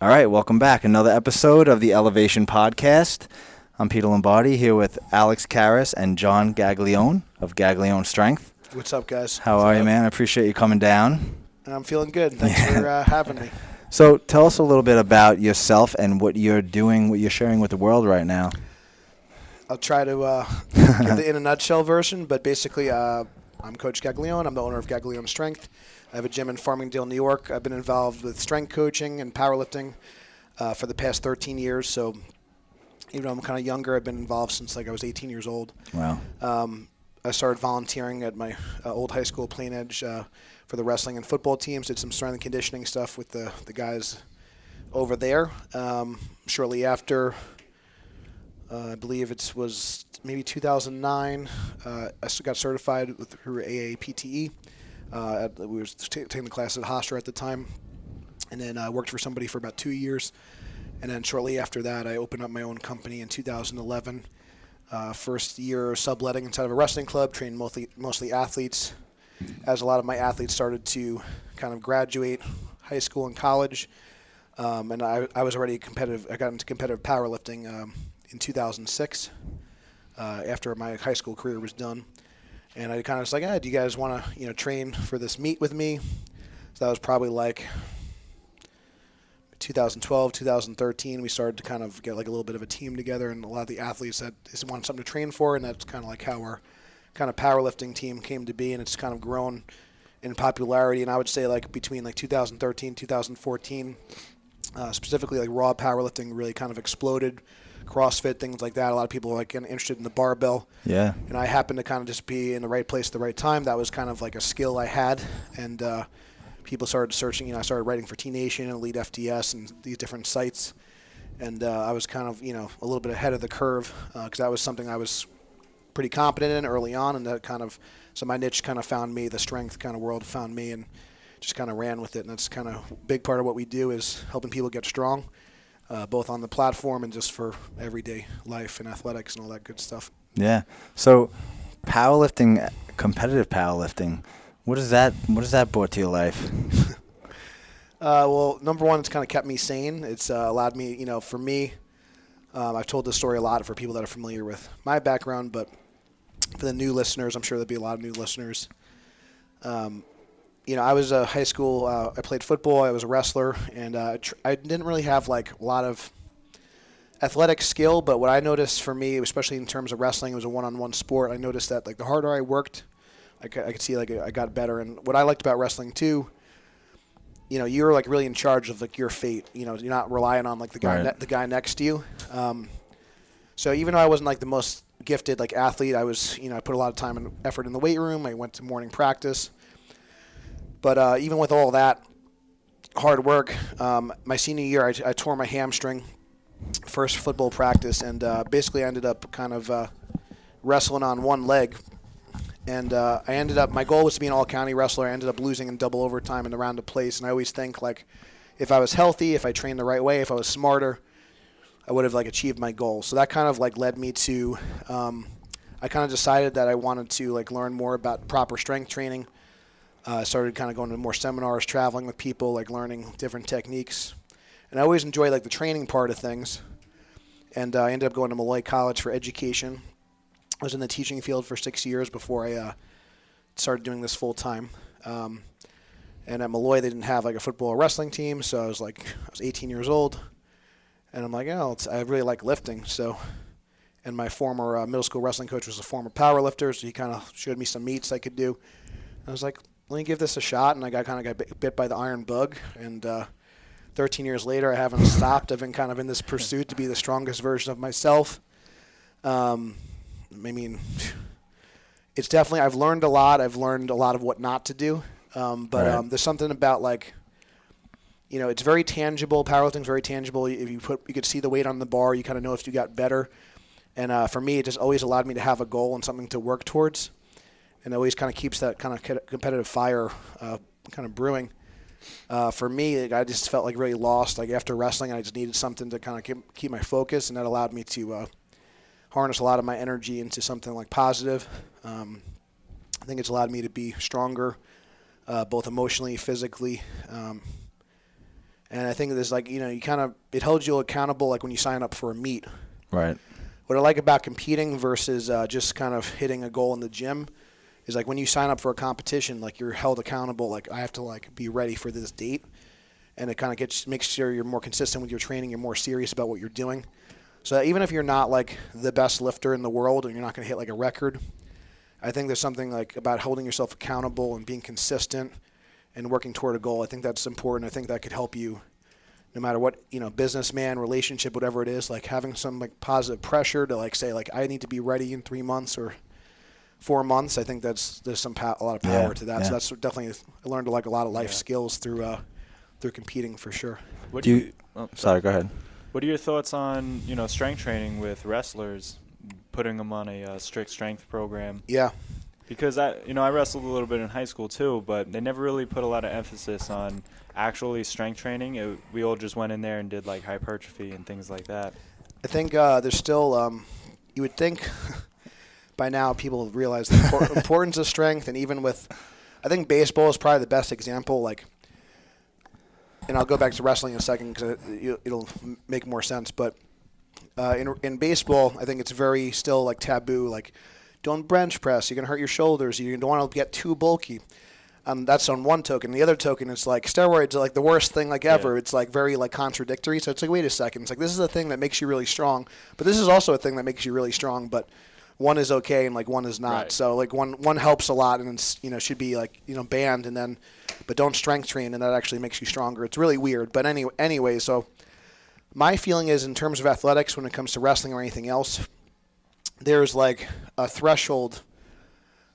All right, welcome back. Another episode of the Elevation Podcast. I'm Peter Lombardi here with Alex Karras and John Gaglione of Gaglione Strength. What's up, guys? How are you, man? I appreciate you coming down. I'm feeling good. Thanks for having me. So tell us a little bit about yourself and what you're doing, what you're sharing with the world right now. I'll try to give the in a nutshell version, but basically I'm Coach Gaglione. I'm the owner of Gaglione Strength. I have a gym in Farmingdale, New York. I've been involved with strength coaching and powerlifting for the past 13 years. So even though I'm kind of younger, I've been involved since I was 18 years old. Wow. I started volunteering at my old high school, Plain Edge, for the wrestling and football teams. Did some strength and conditioning stuff with the guys over there. Shortly after, I believe it was maybe 2009, I got certified through AAPTE. We were taking the class at Hofstra at the time, and then I worked for somebody for about 2 years. And then shortly after that, I opened up my own company in 2011. First year subletting inside of a wrestling club, trained mostly athletes. As a lot of my athletes started to kind of graduate high school and college, and I was already competitive. I got into competitive powerlifting in 2006 after my high school career was done. And I kind of was like, do you guys want to train for this meet with me? So that was probably like 2012, 2013, we started to kind of get like a little bit of a team together, and a lot of the athletes that wanted something to train for, and that's kind of like how our kind of powerlifting team came to be, and it's kind of grown in popularity. And I would say like between like 2013, 2014, specifically like raw powerlifting really kind of exploded. CrossFit, things like that. A lot of people are like getting interested in the barbell. Yeah. And I happened to kind of just be in the right place at the right time. That was kind of like a skill I had, and people started searching. I started writing for T Nation and Elite FTS and these different sites, and I was kind of a little bit ahead of the curve because that was something I was pretty competent in early on, and that kind of so my niche kind of found me. The strength kind of world found me, and just kind of ran with it. And that's kind of a big part of what we do is helping people get strong, both on the platform and just for everyday life and athletics and all that good stuff. Yeah. So powerlifting, competitive powerlifting, what is that brought to your life? Well, number one, it's kind of kept me sane. It's allowed me, for me, I've told this story a lot for people that are familiar with my background, but for the new listeners, I'm sure there'll be a lot of new listeners. I was a high school, I played football, I was a wrestler, and I didn't really have like a lot of athletic skill, but what I noticed for me, especially in terms of wrestling, it was a one-on-one sport. I noticed that like the harder I worked, I could see like I got better. And what I liked about wrestling too, you're like really in charge of like your fate. You're not relying on like the guy Right. the guy next to you. So even though I wasn't like the most gifted like athlete, I was I put a lot of time and effort in the weight room. I went to morning practice. But even with all that hard work, my senior year I tore my hamstring first football practice, and basically I ended up kind of wrestling on one leg. And my goal was to be an all-county wrestler. I ended up losing in double overtime in the round of place. And I always think, like, if I was healthy, if I trained the right way, if I was smarter, I would have, like, achieved my goal. So that kind of, like, led me to I kind of decided that I wanted to, like, learn more about proper strength training. I started kind of going to more seminars, traveling with people, like, learning different techniques. And I always enjoyed, like, the training part of things. And I ended up going to Malloy College for education. I was in the teaching field for 6 years before I started doing this full time. And at Malloy, they didn't have like a football or wrestling team, so I was 18 years old, and I'm like, I really like lifting. So, and my former middle school wrestling coach was a former powerlifter, so he kind of showed me some meets I could do. And I was like, let me give this a shot, and I got bit by the iron bug. And 13 years later, I haven't stopped. I've been kind of in this pursuit to be the strongest version of myself. I mean, it's definitely, I've learned a lot. I've learned a lot of what not to do. But there's something about like, it's very tangible. Powerlifting's very tangible. If you could see the weight on the bar, you kind of know if you got better. And for me, it just always allowed me to have a goal and something to work towards. And it always kind of keeps that kind of competitive fire kind of brewing. For me, I just felt like really lost. Like after wrestling, I just needed something to kind of keep my focus, and that allowed me to harness a lot of my energy into something like positive. I think it's allowed me to be stronger, both emotionally, physically, And I think there's like, it holds you accountable like when you sign up for a meet. Right. What I like about competing versus just kind of hitting a goal in the gym is like when you sign up for a competition, like you're held accountable. Like I have to like be ready for this date, and it kind of makes sure you're more consistent with your training. You're more serious about what you're doing. So even if you're not like the best lifter in the world and you're not going to hit like a record, I think there's something like about holding yourself accountable and being consistent and working toward a goal. I think that's important. I think that could help you no matter what, businessman, relationship, whatever it is, like having some like positive pressure to like say like I need to be ready in 3 months or 4 months. I think there's a lot of power to that. Yeah. So that's definitely I learned like a lot of life skills through competing for sure. Sorry, go ahead. What are your thoughts on strength training with wrestlers, putting them on a strict strength program? Yeah. Because I wrestled a little bit in high school too, but they never really put a lot of emphasis on actually strength training. We all just went in there and did like hypertrophy and things like that. I think there's still, you would think by now people have realized the importance of strength, and even with, I think baseball is probably the best example. Like, and I'll go back to wrestling in a second because it'll make more sense. But in baseball, I think it's very still like taboo. Like, don't bench press. You're gonna hurt your shoulders. You don't want to get too bulky. That's on one token. The other token is like steroids are like the worst thing like ever. Yeah. It's like very like contradictory. So it's like, wait a second. It's like this is a thing that makes you really strong, but this is also a thing that makes you really strong. But one is okay and like one is not. Right. So like one helps a lot and it's, should be like banned, and then but don't strength train and that actually makes you stronger. It's really weird. But anyway, so my feeling is in terms of athletics when it comes to wrestling or anything else, there's like a threshold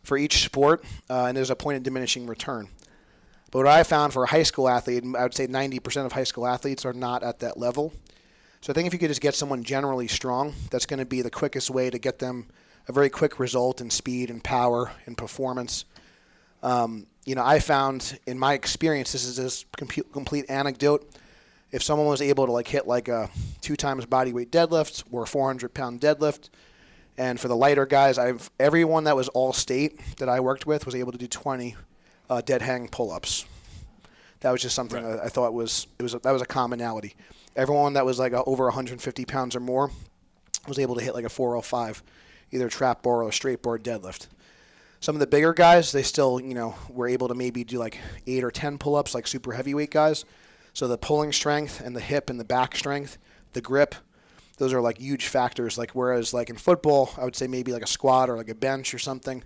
for each sport, and there's a point of diminishing return. But what I found for a high school athlete, I would say 90% of high school athletes are not at that level. So I think if you could just get someone generally strong, that's going to be the quickest way to get them a very quick result in speed and power and performance. I found in my experience, this is this complete anecdote, if someone was able to like hit like a 2 times body weight deadlift or a 400-pound deadlift, and for the lighter guys, everyone that was all state that I worked with was able to do 20 dead hang pull-ups. That was just something that I thought that was a commonality. Everyone that was like over 150 pounds or more was able to hit like a 405, either trap bar or a straight bar deadlift. Some of the bigger guys, they still were able to maybe do like 8 or 10 pull-ups like super heavyweight guys. So the pulling strength and the hip and the back strength, the grip, those are like huge factors. Like whereas like in football, I would say maybe like a squat or like a bench or something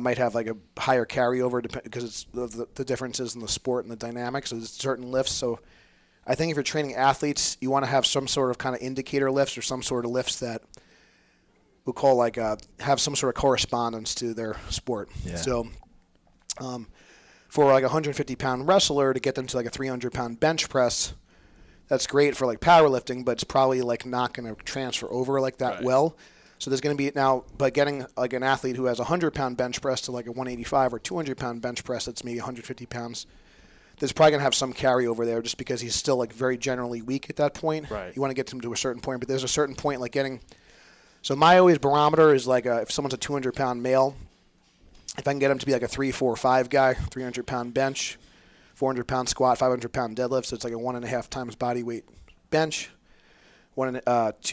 might have like a higher carryover because it's the differences in the sport and the dynamics. So there's certain lifts. So I think if you're training athletes, you want to have some sort of kind of indicator lifts or some sort of lifts that we'll call like have some sort of correspondence to their sport. Yeah. So for like a 150-pound wrestler to get them to like a 300-pound bench press, that's great for like powerlifting, but it's probably like not going to transfer over like that well. So there's going to be now, but getting like an athlete who has a 100-pound bench press to like a 185 or 200-pound bench press that's maybe 150 pounds, there's probably going to have some carryover there just because he's still like very generally weak at that point. Right. You want to get him to a certain point, but there's a certain point like getting. So my always barometer is like if someone's a 200-pound male, if I can get him to be like a 3, 4, 5 guy, 300-pound bench, 400-pound squat, 500-pound deadlift, so it's like a 1.5 times body weight bench, 2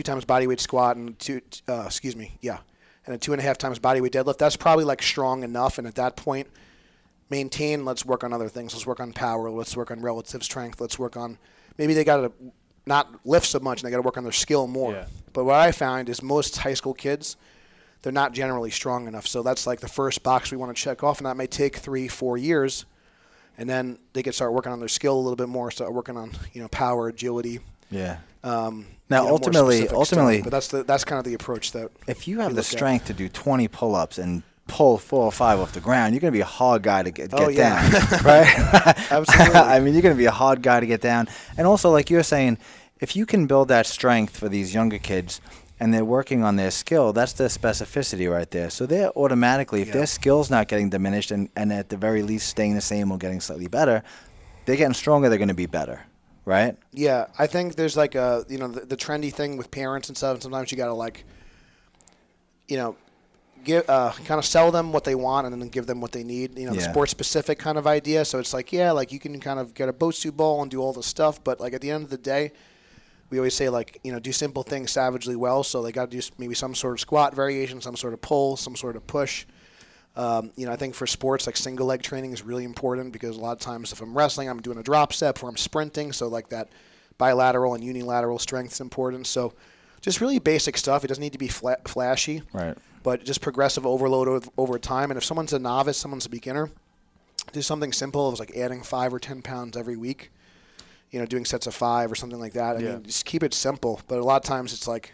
times body weight squat, and and a 2.5 times body weight deadlift. That's probably like strong enough, and at that point, maintain. Let's work on other things. Let's work on power. Let's work on relative strength. Let's work on maybe they got to not lift so much, and they got to work on their skill more. Yeah. But what I found is most high school kids, they're not generally strong enough. So that's like the first box we want to check off, and that may take 3-4 years. And then they can start working on their skill a little bit more, start working on power, agility. Yeah. Now, ultimately, stuff. But that's kind of the approach that. If you have the strength to do 20 pull-ups and pull 4 or 5 off the ground, you're going to be a hard guy to get down, right? Absolutely. I mean, you're going to be a hard guy to get down. And also, like you're saying, if you can build that strength for these younger kids and they're working on their skill, that's their specificity right there. So they're automatically, if their skill's not getting diminished and at the very least staying the same or getting slightly better, they're getting stronger, they're going to be better, right? Yeah, I think there's like the trendy thing with parents and stuff, and sometimes you got to like, kind of sell them what they want and then give them what they need. The Yeah. sports specific kind of idea. So it's like, yeah, like you can kind of get a Bosu ball and do all this stuff, but like at the end of the day, we always say like, do simple things savagely well. So they got to do maybe some sort of squat variation, some sort of pull, some sort of push. I think for sports, like single leg training is really important because a lot of times if I'm wrestling, I'm doing a drop step or I'm sprinting. So like that bilateral and unilateral strength is important. So just really basic stuff. It doesn't need to be flashy, Right. but just progressive overload over time. And if someone's a novice, someone's a beginner, do something simple. It was like adding 5 or 10 pounds every week, doing sets of 5 or something like that. I mean, just keep it simple. But a lot of times it's like,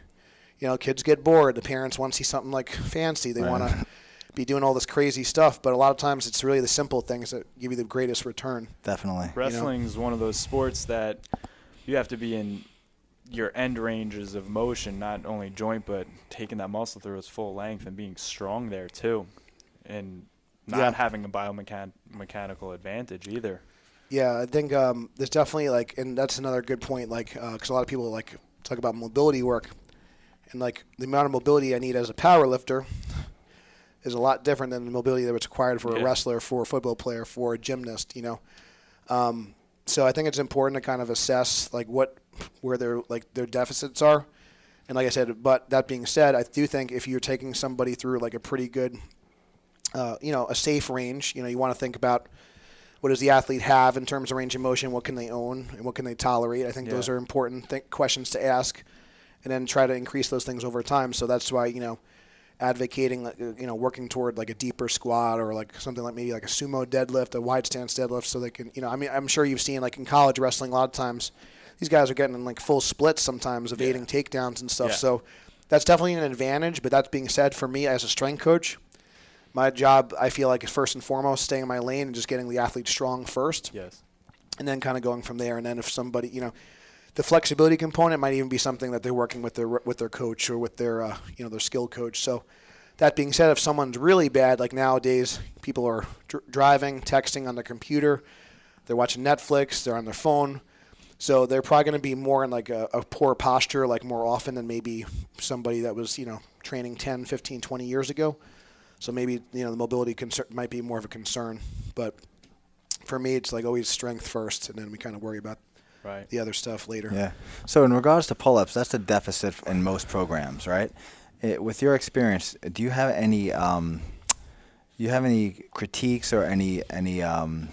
kids get bored. The parents want to see something like fancy. They want to be doing all this crazy stuff. But a lot of times it's really the simple things that give you the greatest return. Definitely. Wrestling is one of those sports that you have to be in your end ranges of motion, not only joint, but taking that muscle through its full length and being strong there too, and not having a biomechanical advantage either. Yeah, I think there's definitely and that's another good point, because a lot of people talk about mobility work, and the amount of mobility I need as a power lifter is a lot different than the mobility that was required for a wrestler, for a football player, for a gymnast. So I think it's important to kind of assess where their deficits are, and like I said. But that being said, I do think if you're taking somebody through a pretty good, a safe range, you want to think about what does the athlete have in terms of range of motion, what can they own, and what can they tolerate. I think those are important questions to ask, and then try to increase those things over time. So that's why advocating working toward a deeper squat or something like maybe a sumo deadlift, a wide stance deadlift, so they can I'm sure you've seen in college wrestling a lot of times these guys are getting in full splits sometimes, evading takedowns and stuff. So that's definitely an advantage. But that being said, for me as a strength coach, my job, I feel is first and foremost staying in my lane and just getting the athlete strong first. Yes. And then kind of going from there. And then if somebody, the flexibility component might even be something that they're working with their coach or with their their skill coach. So that being said, if someone's really bad, like nowadays, people are driving, texting on their computer, they're watching Netflix, they're on their phone. So they're probably going to be more in a poor posture more often than maybe somebody that was training 10, 15, 20 years ago. So maybe the mobility might be more of a concern. But for me, it's always strength first, and then we kind of worry about the other stuff later. Yeah. So in regards to pull-ups, that's a deficit in most programs, right? With your experience, do you have any critiques or anything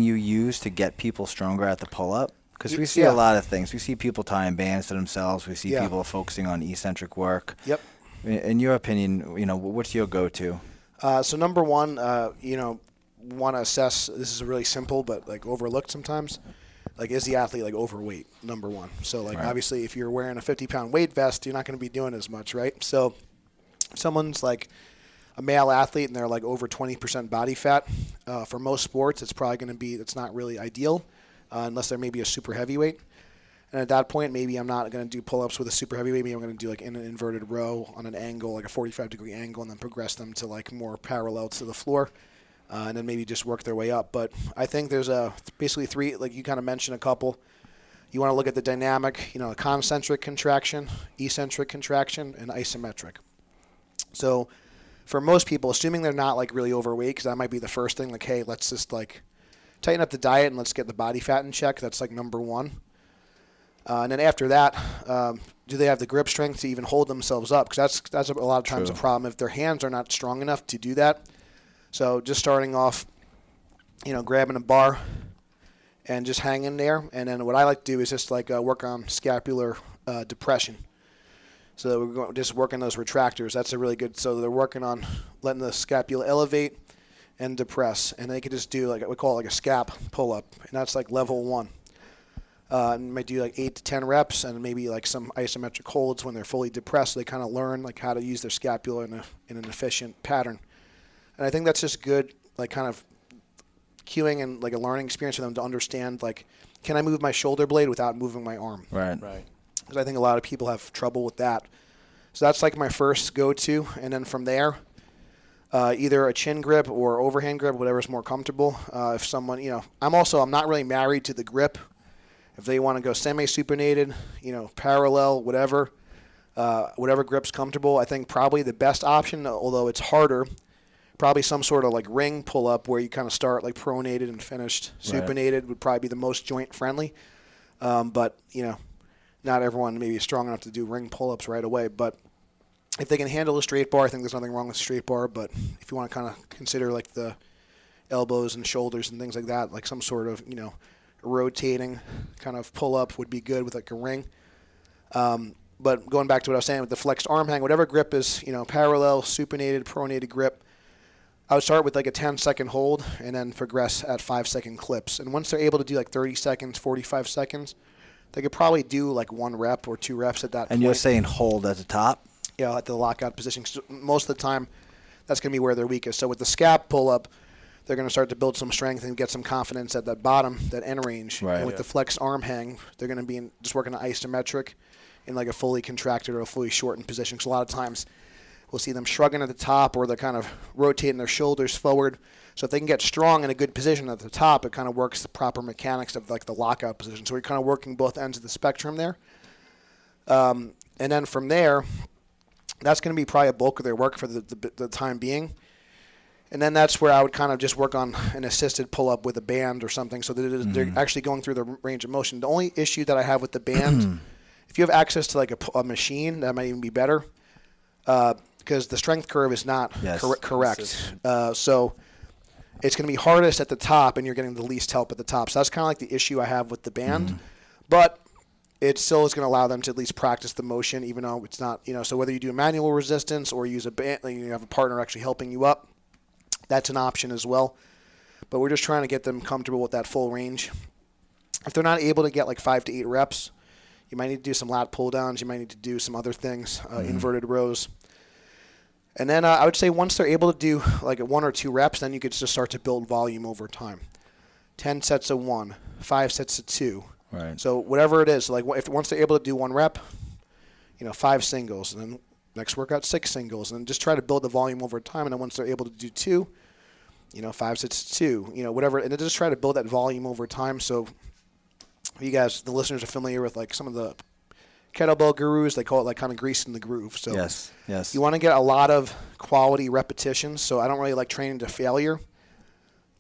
you use to get people stronger at the pull-up? Because we see a lot of things. We see people tying bands to themselves. We see people focusing on eccentric work. Yep. In your opinion, what's your go-to? So number one, want to assess. This is really simple, but overlooked sometimes. Is the athlete overweight? Number one. So obviously, if you're wearing a 50-pound weight vest, you're not going to be doing as much, right? So if someone's a male athlete and they're over 20% body fat, for most sports, it's probably going to be it's not really ideal, unless they're maybe a super heavyweight. And at that point, maybe I'm not going to do pull-ups with a super heavyweight. Maybe I'm going to do in an inverted row on an angle, a 45-degree angle, and then progress them to more parallel to the floor, and then maybe just work their way up. But I think there's basically 3, you kind of mentioned a couple. You want to look at the dynamic, concentric contraction, eccentric contraction, and isometric. So for most people, assuming they're not really overweight, because that might be the first thing, hey, let's just tighten up the diet and let's get the body fat in check. That's number one. And then after that, do they have the grip strength to even hold themselves up? Because that's a lot of times a problem if their hands are not strong enough to do that. So just starting off, grabbing a bar and just hanging there. And then what I like to do is just work on scapular depression. So we're just working those retractors. That's a really good. So they're working on letting the scapula elevate and depress, and they could just do we call it a scap pull up, and that's level 1. And might do 8 to 10 reps, and maybe some isometric holds when they're fully depressed. So they kind of learn how to use their scapula in an efficient pattern. And I think that's just good, kind of cueing and a learning experience for them to understand can I move my shoulder blade without moving my arm? Right. Because I think a lot of people have trouble with that. So that's my first go-to, and then from there, either a chin grip or overhand grip, whatever's more comfortable. If someone, I'm not really married to the grip. If they want to go semi-supinated, parallel, whatever, whatever grip's comfortable. I think probably the best option, although it's harder, probably some sort of like ring pull-up where you kind of start like pronated and finished supinated would probably be the most joint friendly. But, you know, not everyone maybe is strong enough to do ring pull-ups right away. But if they can handle a straight bar, I think there's nothing wrong with straight bar. But if you want to kind of consider like the elbows and shoulders and things like that, like some sort of, you know, rotating kind of pull-up would be good with like a ring. But going back to what I was saying with the flexed arm hang, whatever grip is, you know, parallel, supinated, pronated grip, I would start with like a 10-second hold and then progress at 5-second clips. And once they're able to do like 30 seconds, 45 seconds, they could probably do like 1 rep or 2 reps at that point. And you're saying hold at the top? Yeah, at the lockout position. Most of the time, that's going to be where they're weakest. So with the scap pull-up, they're going to start to build some strength and get some confidence at that bottom, that end range. Right. And with the flexed arm hang, they're going to be just working on isometric in like a fully contracted or a fully shortened position. Because a lot of times we'll see them shrugging at the top or they're kind of rotating their shoulders forward. So if they can get strong in a good position at the top, it kind of works the proper mechanics of like the lockout position. So we're kind of working both ends of the spectrum there. And then from there, that's going to be probably a bulk of their work for the time being. And then that's where I would kind of just work on an assisted pull-up with a band or something so that they're actually going through the range of motion. The only issue that I have with the band, if you have access to like a machine, that might even be better because the strength curve is not correct. So it's going to be hardest at the top, and you're getting the least help at the top. So that's kind of like the issue I have with the band. But it still is going to allow them to at least practice the motion, even though it's not, you know, so whether you do manual resistance or use a band, you have a partner actually helping you up, that's an option as well. But we're just trying to get them comfortable with that full range. If they're not able to get like 5 to 8 reps, you might need to do some lat pull downs. You might need to do some other things, inverted rows. And then I would say once they're able to do like 1 or 2 reps, then you could just start to build volume over time. 10 sets of 1, 5 sets of 2. Right. So whatever it is, like if once they're able to do 1 rep, you know, 5 singles, and then next workout 6 singles, and just try to build the volume over time. And then once they're able to do 2, you know, 5 sets of 2, you know, whatever, and then just try to build that volume over time. So you guys, the listeners, are familiar with like some of the kettlebell gurus. They call it like kind of greasing the groove. So yes. you want to get a lot of quality repetitions. So I don't really like training to failure.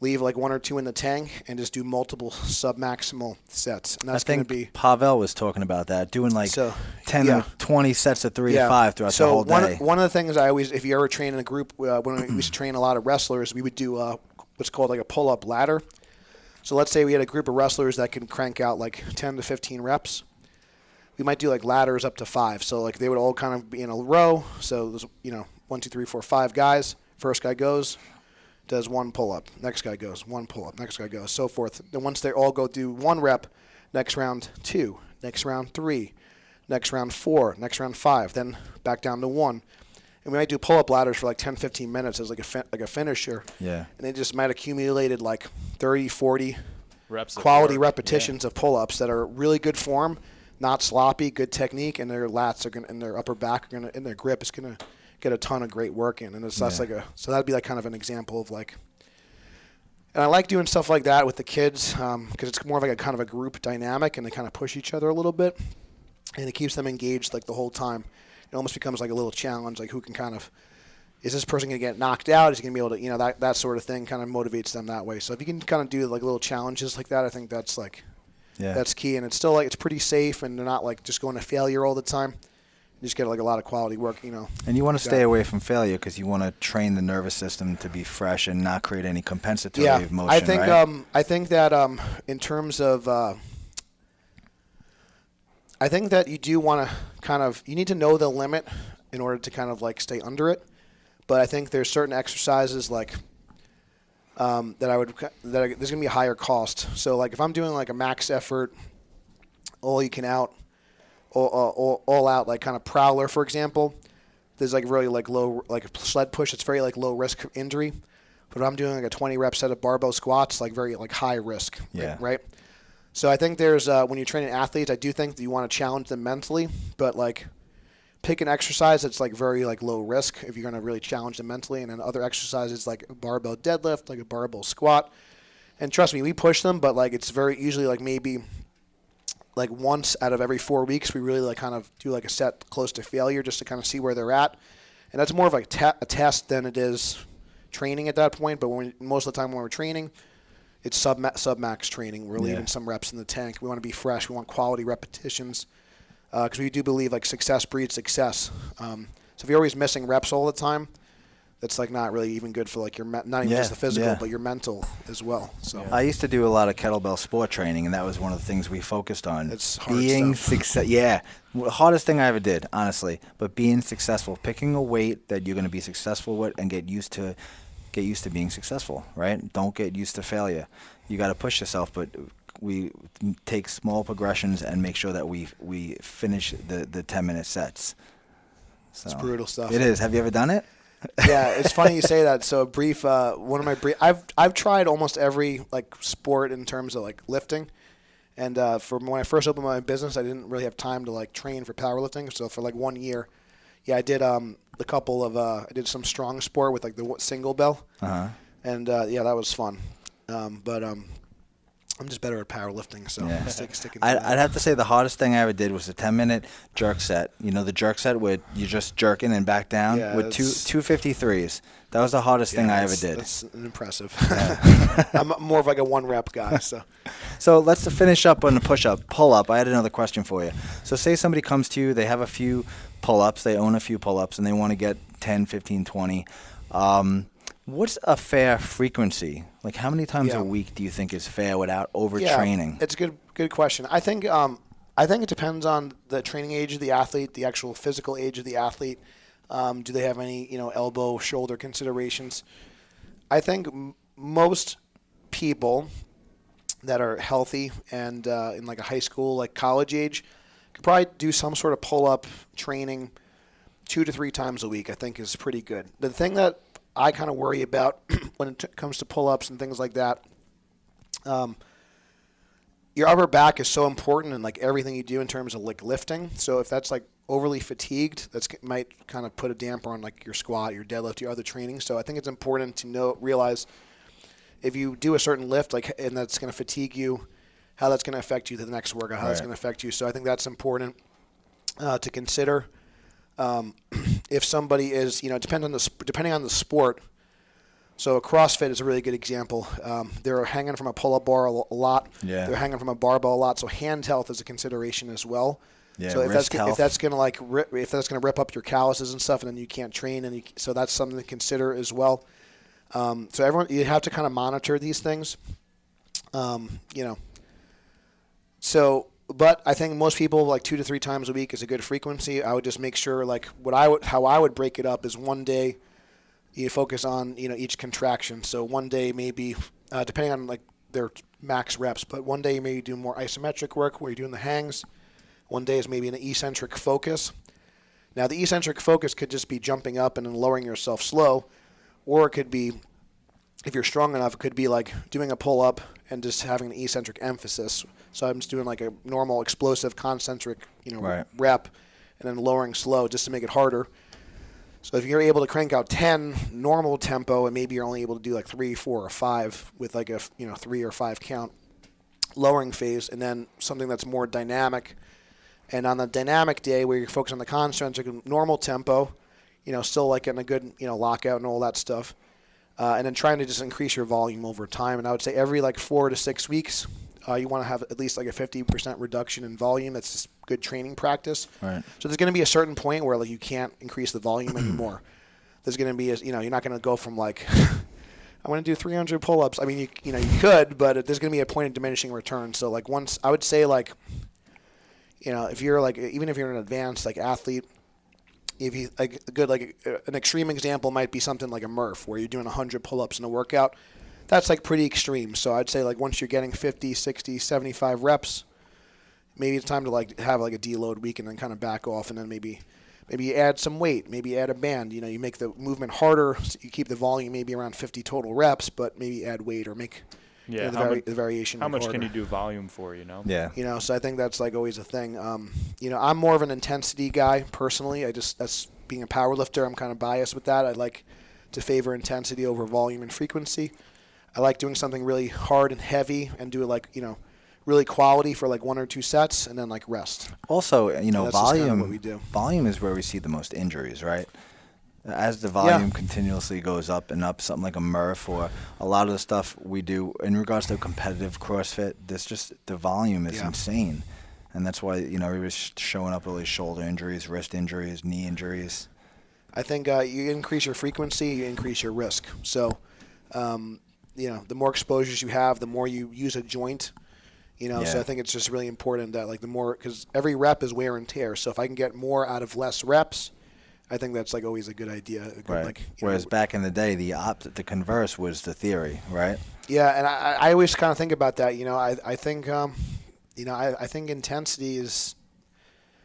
Leave like 1 or 2 in the tank and just do multiple sub-maximal sets. And that's going to be. Pavel was talking about that, doing like 10 or 20 sets of 3 to 5 throughout the whole day. One of the things I always, if you ever train in a group, when we used to train a lot of wrestlers, we would do what's called like a pull-up ladder. So let's say we had a group of wrestlers that can crank out like 10 to 15 reps. We might do like ladders up to 5. So like they would all kind of be in a row. So there's, you know, 1, 2, 3, 4, 5 guys. First guy goes, does 1 pull-up. Next guy goes, 1 pull-up. Next guy goes, so forth. Then once they all go do 1 rep, next round 2, next round 3, next round 4, next round 5, then back down to 1. And we might do pull-up ladders for like 10, 15 minutes as like a finisher. Yeah. And they just might accumulated like 30, 40 reps quality repetitions of pull-ups that are really good form, not sloppy, good technique, and their lats are going and their upper back are going to, and their grip is going to get a ton of great work in. And it's that's like so that'd be like kind of an example of like, and I like doing stuff like that with the kids because it's more of like a kind of a group dynamic, and they kind of push each other a little bit, and it keeps them engaged like the whole time. It almost becomes like a little challenge, like who can kind of, is this person going to get knocked out? Is he going to be able to, you know, that sort of thing kind of motivates them that way. So if you can kind of do like little challenges like that, I think that's like, that's key. And it's still like, it's pretty safe, and they're not like just going to failure all the time. You just get like a lot of quality work, you know. And you want to stay away from failure because you want to train the nervous system to be fresh and not create any compensatory motion, I think, right? I think that in terms of, I think that you do want to kind of, you need to know the limit in order to kind of like stay under it. But I think there's certain exercises like there's going to be a higher cost. So like if I'm doing like a max effort, all you can out, all out, like kind of prowler, for example, there's like really like low, like a sled push. It's very like low risk of injury. But if I'm doing like a 20 rep set of barbell squats, like very like high risk, right? So I think there's, when you're training athletes, I do think that you want to challenge them mentally, but like pick an exercise that's like very like low risk if you're going to really challenge them mentally, and then other exercises like a barbell deadlift, like a barbell squat. And trust me, we push them, but like it's very usually like maybe like once out of every 4 weeks, we really like kind of do like a set close to failure just to kind of see where they're at. And that's more of like a test than it is training at that point. But most of the time when we're training, it's sub-max training. We're leaving some reps in the tank. We want to be fresh. We want quality repetitions because we do believe like success breeds success. So if you're always missing reps all the time, that's like not really even good for like your not even just the physical, but your mental as well. So I used to do a lot of kettlebell sport training, and that was one of the things we focused on. It's hard being stuff. success. Yeah, hardest thing I ever did, honestly. But being successful, picking a weight that you're going to be successful with, and get used to being successful. Right? Don't get used to failure. You got to push yourself, but we take small progressions and make sure that we finish the 10-minute sets. So, it's brutal stuff. It is. Have you ever done it? Yeah, it's funny you say that. So I've tried almost every like sport in terms of like lifting, and when I first opened my business, I didn't really have time to like train for powerlifting. So for like 1 year, I did I did some strong sport with like the single bell, and that was fun. But I'm just better at powerlifting, so sticking to that. I'd have to say the hardest thing I ever did was a 10-minute jerk set. You know, the jerk set where you just jerk in and back down with 253s. That was the hardest thing I ever did. That's impressive. Yeah. I'm more of like a 1-rep guy. So let's finish up on the pull-up. I had another question for you. So say somebody comes to you, they have a few pull-ups, they own a few pull-ups, and they want to get 10, 15, 20. What's a fair frequency? Like how many times a week do you think is fair without overtraining? It's a good question. I think it depends on the training age of the athlete, the actual physical age of the athlete. Do they have any elbow, shoulder considerations? I think most people that are healthy and in like a high school, like college age, could probably do some sort of pull-up training 2 to 3 times a week. I think is pretty good. The thing that I kind of worry about when it comes to pull-ups and things like that. Your upper back is so important in like everything you do in terms of like lifting. So if that's like overly fatigued, might kind of put a damper on like your squat, your deadlift, your other training. So I think it's important to realize if you do a certain lift and that's going to fatigue you, how that's going to affect you to the next workout, how that's going to affect you. So I think that's important to consider. If somebody is, depending on the sport. So CrossFit is a really good example. They're hanging from a pull-up bar a lot. Yeah. They're hanging from a barbell a lot. So hand health is a consideration as well. Yeah. So if that's going to rip up your calluses and stuff, and then you can't train, so that's something to consider as well. So you have to kind of monitor these things. But I think most people like 2 to 3 times a week is a good frequency. I would just make sure like how I would break it up is one day you focus on each contraction. So one day maybe depending on like their max reps, but one day you maybe do more isometric work where you're doing the hangs. One day is maybe an eccentric focus. Now the eccentric focus could just be jumping up and then lowering yourself slow, or it could be, if you're strong enough, it could be like doing a pull-up and just having an eccentric emphasis. So I'm just doing like a normal explosive concentric, rep, and then lowering slow just to make it harder. So if you're able to crank out 10 normal tempo, and maybe you're only able to do like 3, 4, or 5 with like a 3 or 5 count lowering phase, and then something that's more dynamic. And on the dynamic day where you're focused on the concentric normal tempo, still like getting a good lockout and all that stuff. And then trying to just increase your volume over time. And I would say every like 4 to 6 weeks, you want to have at least like a 50% reduction in volume. That's just good training practice. Right. So there's going to be a certain point where like you can't increase the volume anymore. There's going to be you're not going to go from like I want to do 300 pull-ups. I mean, you could, but there's going to be a point of diminishing return. So like once I would say like if you're like even if you're an advanced like athlete. If you an extreme example might be something like a Murph where you're doing 100 pull-ups in a workout. That's like pretty extreme. So I'd say like once you're getting 50, 60, 75 reps, maybe it's time to like have like a deload week and then kind of back off, and then maybe you add some weight, maybe add a band. You make the movement harder. So you keep the volume maybe around 50 total reps, but maybe add weight or make the variation. How much harder. can you do volume for? Yeah. So I think that's like always a thing. I'm more of an intensity guy personally. That's being a power lifter. I'm kind of biased with that. I like to favor intensity over volume and frequency. I like doing something really hard and heavy and do it like really quality for like 1 or 2 sets, and then like rest. Also, That's just kinda what we do. volume is where we see the most injuries, right? As the volume continuously goes up and up, something like a Murph or a lot of the stuff we do in regards to competitive CrossFit, the volume is insane. And that's why, everybody's showing up with these shoulder injuries, wrist injuries, knee injuries. I think you increase your frequency, you increase your risk. So, the more exposures you have, the more you use a joint. So I think it's just really important that like the more, because every rep is wear and tear. So if I can get more out of less reps, I think that's like always a good idea. Right. Whereas back in the day, the converse was the theory, right? Yeah, and I always kind of think about that. I think I think intensity is.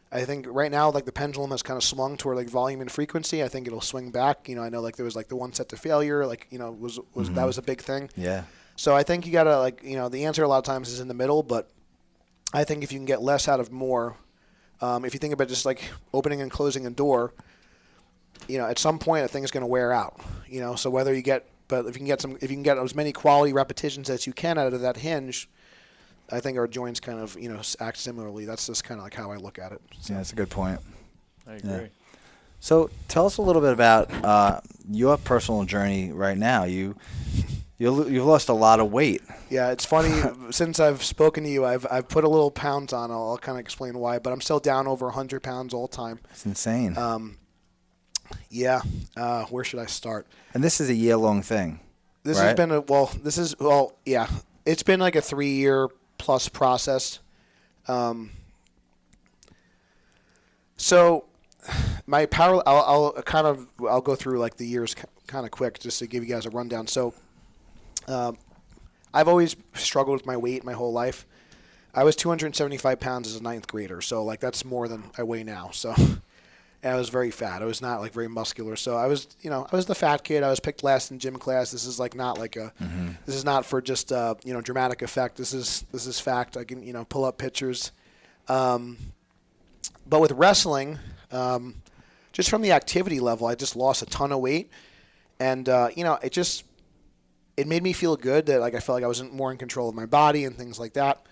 I think right now, like the pendulum has kind of swung toward like volume and frequency. I think it'll swing back. I know like there was like the 1 set to failure, like was that was a big thing. Yeah. So I think you gotta like the answer a lot of times is in the middle, but I think if you can get less out of more, if you think about just like opening and closing a door, at some point a thing's gonna wear out. So whether you get, but if you can get as many quality repetitions as you can out of that hinge, I think our joints kind of act similarly. That's just kind of like how I look at it. So. Yeah, that's a good point. I agree. Yeah. So tell us a little bit about your personal journey right now. You've lost a lot of weight. Yeah, it's funny. Since I've spoken to you, I've put a little pounds on. I'll kind of explain why, but I'm still down over 100 pounds all time. It's insane. Where should I start? And this is a year-long thing. This right? has been it's been like a 3-year plus process. So my power, I'll go through like the years kind of quick just to give you guys a rundown. So I've always struggled with my weight my whole life. I was 275 pounds as a 9th grader, so like that's more than I weigh now. So, and I was very fat. I was not like very muscular. So I was, I was the fat kid. I was picked last in gym class. This is like not like this is not for just dramatic effect. This is fact. I can pull up pictures. But with wrestling, just from the activity level, I just lost a ton of weight, and it made me feel good that like I felt like I was more in control of my body and things like that.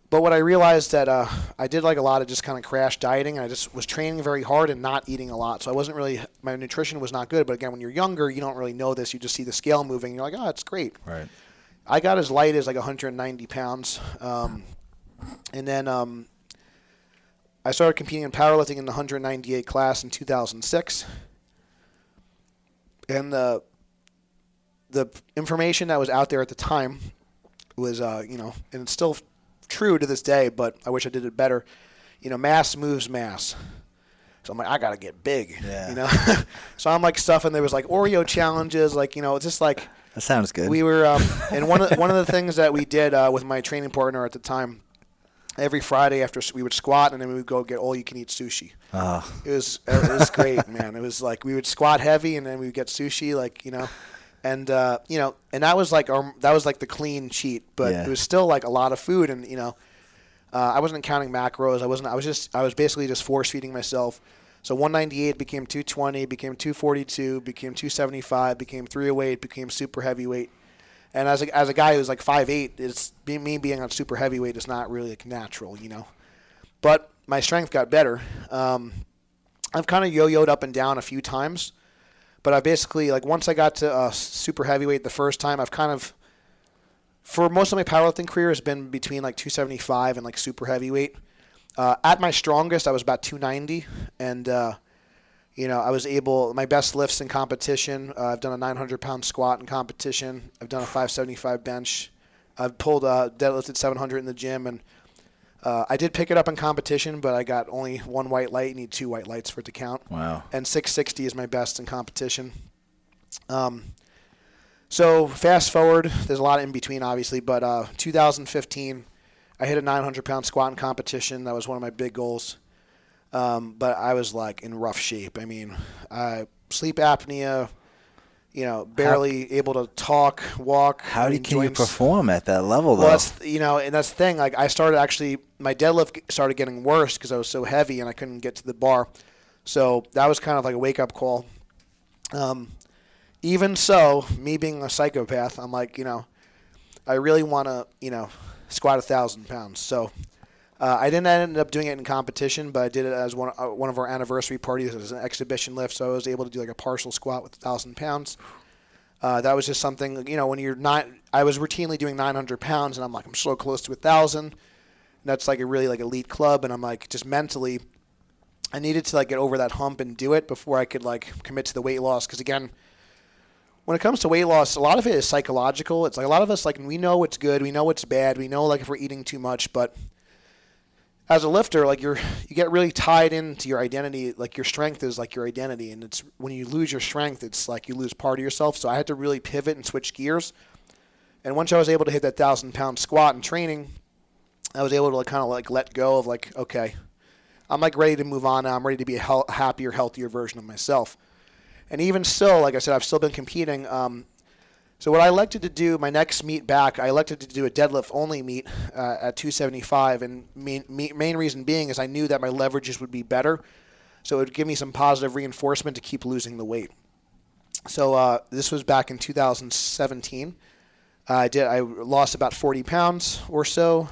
But what I realized that I did like a lot of just kind of crash dieting. I just was training very hard and not eating a lot. So I wasn't really, my nutrition was not good. But again, when you're younger, you don't really know this. You just see the scale moving. And you're like, oh, it's great. Right. I got as light as like 190 pounds. And then I started competing in powerlifting in the 198 class in 2006. And the information that was out there at the time was, and it's still true to this day, but I wish I did it better. Mass moves mass. So I'm like, I gotta get big. Yeah. So I'm like stuffing. There was like Oreo challenges, like it's just like. That sounds good. We were, and one of the things that we did with my training partner at the time, every Friday after we would squat and then we would go get all you can eat sushi. Oh. It was great, man. It was like we would squat heavy and then we would get sushi, like and and that was like the clean cheat, but it was still like a lot of food, and I wasn't counting macros. I was basically just force feeding myself. So 198 became 220, became 242, became 275, became 308, became super heavyweight. And as a guy who's like 5'8", me being on super heavyweight is not really like natural, But my strength got better. I've kind of yo-yoed up and down a few times. But I basically, like, once I got to super heavyweight the first time, I've kind of, for most of my powerlifting career, has been between, like, 275 and, like, super heavyweight. At my strongest, I was about 290. And, I was able, my best lifts in competition, I've done a 900-pound squat in competition. I've done a 575 bench. I've pulled deadlifted 700 in the gym. And I did pick it up in competition, but I got only 1 white light. You need 2 white lights for it to count. Wow. And 660 is my best in competition. So fast forward, there's a lot in between, obviously, but 2015, I hit a 900-pound squat in competition. That was one of my big goals. But I was, like, in rough shape. I mean, sleep apnea, barely able to talk, walk. How can you perform at that level, though? Well, that's, and that's the thing. Like, I started actually, my deadlift started getting worse because I was so heavy and I couldn't get to the bar. So that was kind of like a wake-up call. Even so, me being a psychopath, I'm like, I really want to, squat 1,000 pounds. So I didn't end up doing it in competition, but I did it as one of our anniversary parties as an exhibition lift. So I was able to do like a partial squat with 1,000 pounds. That was just something, when you're not, I was routinely doing 900 pounds, and I'm like, I'm so close to 1,000. And that's like a really like elite club, and I'm like, just mentally, I needed to like get over that hump and do it before I could like commit to the weight loss. Because again, when it comes to weight loss, a lot of it is psychological. It's like a lot of us, like, we know what's good, we know what's bad, we know like if we're eating too much, but as a lifter, like you get really tied into your identity. Like your strength is like your identity, and it's when you lose your strength, it's like you lose part of yourself. So I had to really pivot and switch gears. And once I was able to hit that 1,000-pound squat in training, I was able to like kind of like let go of like, okay, I'm like ready to move on now. I'm ready to be a happier, healthier version of myself. And even still, like I said, I've still been competing. So what I elected to do, my next meet back, I elected to do a deadlift-only meet at 275, and main reason being is I knew that my leverages would be better, so it would give me some positive reinforcement to keep losing the weight. So this was back in 2017. I lost about 40 pounds or so.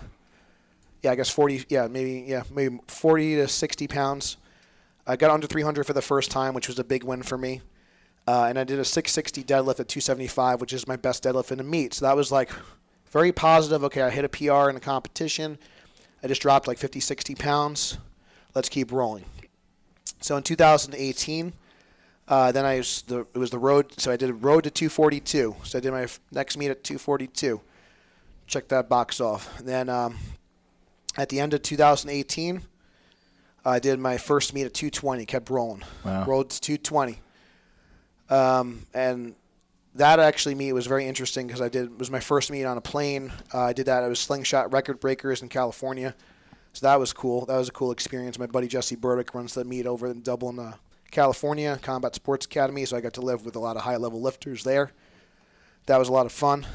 Yeah, I guess 40. Yeah, maybe 40 to 60 pounds. I got under 300 for the first time, which was a big win for me. And I did a 660 deadlift at 275, which is my best deadlift in a meet. So that was like very positive. Okay, I hit a PR in a competition. I just dropped like 50, 60 pounds. Let's keep rolling. So in 2018, then it was the road. So I did a road to 242. So I did my next meet at 242. Check that box off. And then at the end of 2018, I did my first meet at 220. Kept rolling. Wow. Rolled to 220. And that actually meet was very interesting because it was my first meet on a plane. I did that. It was Slingshot Record Breakers in California. So that was cool. That was a cool experience. My buddy Jesse Burdick runs the meet over in Dublin, California, Combat Sports Academy. So I got to live with a lot of high-level lifters there. That was a lot of fun.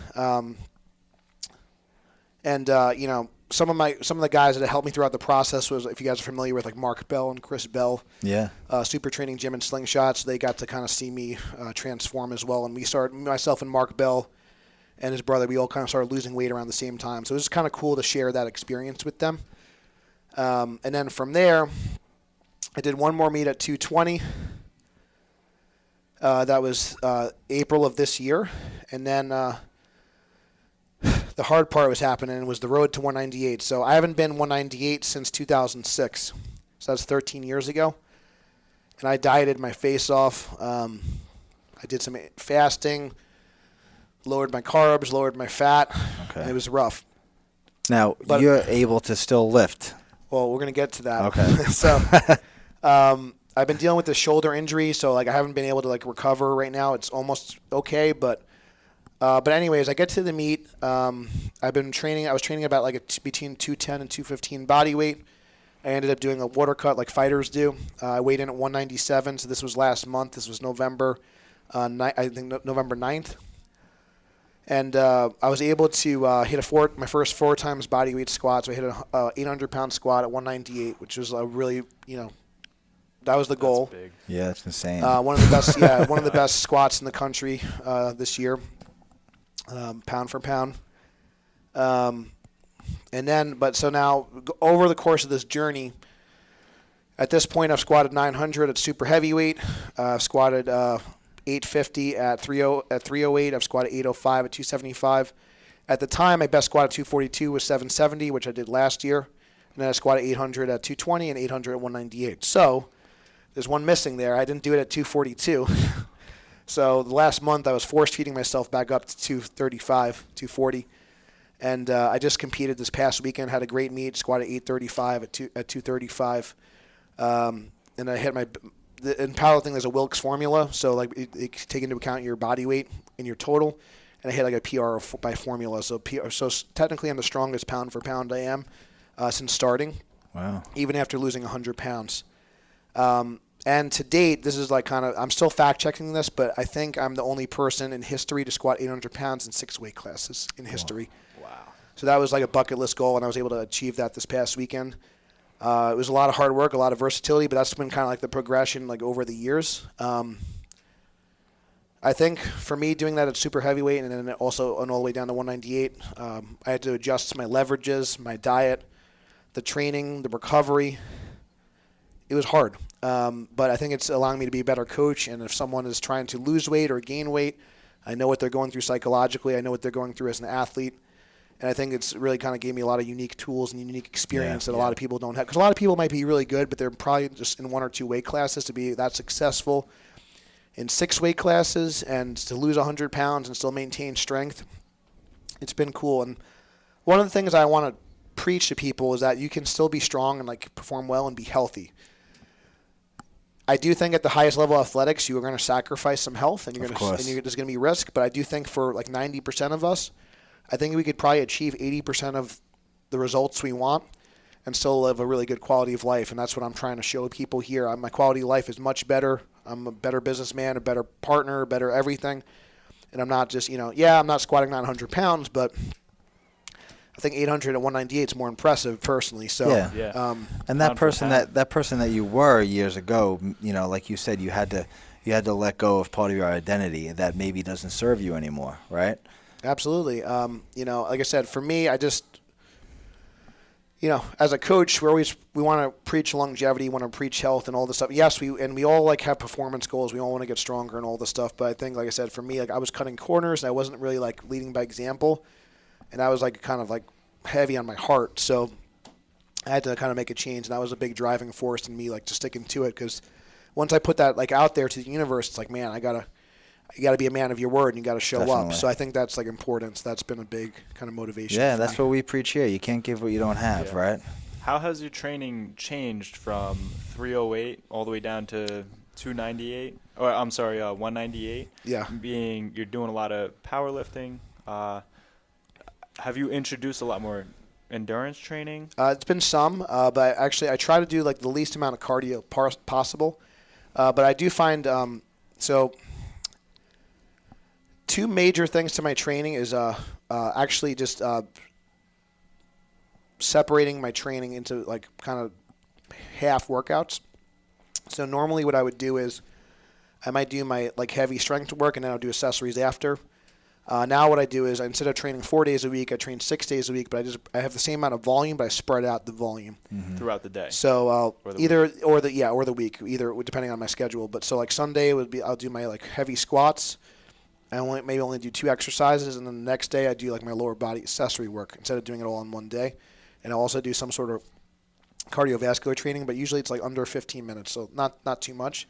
Some of the guys that helped me throughout the process was, if you guys are familiar with like Mark Bell and Chris Bell, Super Training Gym and Slingshot, so they got to kind of see me transform as well. And myself and Mark Bell and his brother, we all kind of started losing weight around the same time. So it was kind of cool to share that experience with them. And then from there, I did one more meet at 220. That was April of this year. And then the hard part was happening was the road to 198. So I haven't been 198 since 2006. So that's 13 years ago. And I dieted my face off. I did some fasting, lowered my carbs, lowered my fat. Okay. And it was rough. Now, you're able to still lift. Well, we're going to get to that. Okay. So I've been dealing with this shoulder injury, so like I haven't been able to like recover right now. It's almost okay, but anyways, I get to the meet. I've been training. I was training about like between 210 and 215 body weight. I ended up doing a water cut like fighters do. I weighed in at 197, so this was last month. This was November, I think November 9th. And I was able to hit my first 4 times body weight squat. So I hit an 800-pound squat at 198, which was a really, that was the goal. That's big. Yeah, that's insane. One of the best, one of the best squats in the country this year, pound for pound. So now over the course of this journey, at this point I've squatted 900 at super heavyweight. I've squatted 850 at 308. I've squatted 805 at 275. At the time, my best squat at 242 was 770, which I did last year. And then I squatted 800 at 220 and 800 at 198. So there's one missing there. I didn't do it at 242. So the last month I was force-feeding myself back up to 235, 240. And I just competed this past weekend, had a great meet, squatted 835 at 235. And I hit in powerlifting there's a Wilks formula, so like it take into account your body weight and your total. And I hit like a PR by formula, so technically I'm the strongest pound for pound I am since starting. Wow. Even after losing 100 pounds. And to date, this is like I'm still fact-checking this, but I think I'm the only person in history to squat 800 pounds in 6 weight classes in history. Wow. So that was like a bucket list goal, and I was able to achieve that this past weekend. It was a lot of hard work, a lot of versatility, but that's been kind of like the progression like over the years. I I think for me doing that at super heavyweight and then also on all the way down to 198, I had to adjust my leverages, my diet, the training, the recovery. It was hard, but I think it's allowing me to be a better coach. And if someone is trying to lose weight or gain weight, I know what they're going through psychologically. I know what they're going through as an athlete. And I think it's really kind of gave me a lot of unique tools and unique experience that a lot of people don't have. Because a lot of people might be really good, but they're probably just in 1 or 2 weight classes to be that successful in 6 weight classes and to lose 100 pounds and still maintain strength. It's been cool. And one of the things I want to preach to people is that you can still be strong and like perform well and be healthy. I do think at the highest level of athletics, you are going to sacrifice some health and there's going to be risk. But I do think for like 90% of us, I think we could probably achieve 80% of the results we want and still live a really good quality of life. And that's what I'm trying to show people here. My quality of life is much better. I'm a better businessman, a better partner, better everything. And I'm not just, I'm not squatting 900 pounds, but I think 800 at 198 is more impressive personally. So, and that person that you were years ago, like you said, you had to let go of part of your identity that maybe doesn't serve you anymore, right? Absolutely. Like I said, for me, I just, as a coach, we want to preach longevity, want to preach health and all this stuff. Yes, we all like have performance goals. We all want to get stronger and all this stuff. But I think, like I said, for me, like I was cutting corners and I wasn't really like leading by example. And I was like kind of like heavy on my heart. So I had to kind of make a change. And that was a big driving force in me, like just sticking to it. Because once I put that like out there to the universe, it's like, man, you got to be a man of your word and you got to show up. So I think that's like important. So that's been a big kind of motivation. Yeah, that's what we preach here. You can't give what you don't have, right? How has your training changed from 308 all the way down to 298? Or I'm sorry, 198. Yeah. You're doing a lot of powerlifting. Have you introduced a lot more endurance training? It's been some, but actually I try to do like the least amount of cardio possible. But I do find two major things to my training is actually just separating my training into like kind of half workouts. So normally what I would do is I might do my like heavy strength work and then I'll do accessories after. Now what I do is instead of training 4 days a week, I train 6 days a week, but I have the same amount of volume, but I spread out the volume throughout the day. So or the week, either depending on my schedule. But so like Sunday I'll do my like heavy squats. I maybe only do 2 exercises, and then the next day I do like my lower body accessory work instead of doing it all in one day. And I'll also do some sort of cardiovascular training, but usually it's like under 15 minutes, so not too much,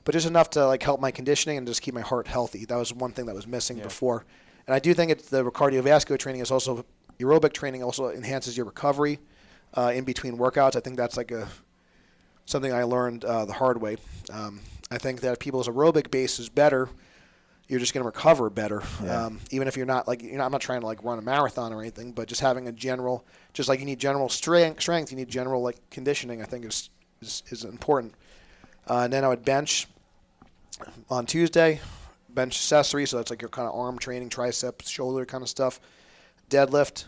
but just enough to like help my conditioning and just keep my heart healthy. That was one thing that was missing before. And I do think the cardiovascular training is also aerobic training also enhances your recovery in between workouts. I think that's like something I learned the hard way. I think that if people's aerobic base is better, you're just going to recover better. Even if you're not like, I'm not trying to like run a marathon or anything, but just having a general, just like you need general strength, you need general like conditioning, I think is important. And then I would bench on Tuesday, bench accessory. So that's like your kind of arm training, triceps, shoulder kind of stuff. Deadlifts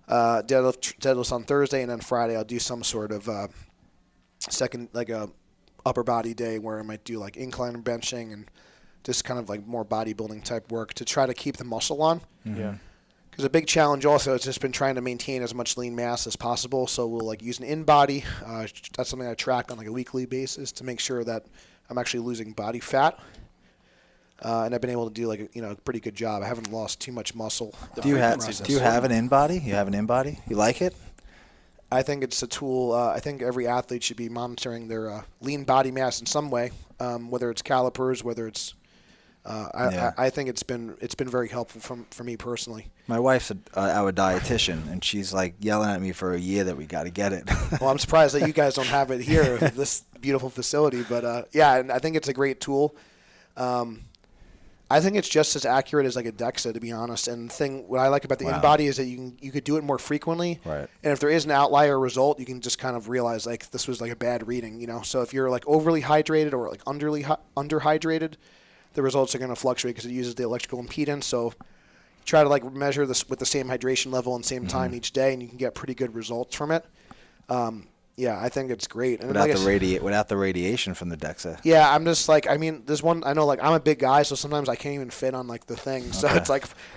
on Thursday. And then Friday I'll do some sort of second, like a upper body day where I might do like incline benching and just kind of like more bodybuilding type work to try to keep the muscle on. Yeah. Because a big challenge also has just been trying to maintain as much lean mass as possible. So we'll like use an in-body. That's something I track on like a weekly basis to make sure that I'm actually losing body fat. And I've been able to do like a pretty good job. I haven't lost too much muscle. Do you have an in-body? You have an in-body? You like it? I think it's a tool. I think every athlete should be monitoring their lean body mass in some way, whether it's calipers, whether it's I think it's been very helpful for me personally. My wife's our dietitian, and she's like yelling at me for a year that we got to get it. Well, I'm surprised that you guys don't have it here, this beautiful facility. But and I think it's a great tool. I think it's just as accurate as like a DEXA, to be honest. And what I like about the in-body is that you could do it more frequently. Right. And if there is an outlier result, you can just kind of realize like this was like a bad reading, So if you're like overly hydrated or like underhydrated, the results are going to fluctuate because it uses the electrical impedance. So you try to like measure this with the same hydration level and same time each day, and you can get pretty good results from it. I think it's great. And without like without the radiation from the DEXA. Yeah, I'm just like, I mean, there's one, I know, like, I'm a big guy, so sometimes I can't even fit on, like, the thing. So Okay.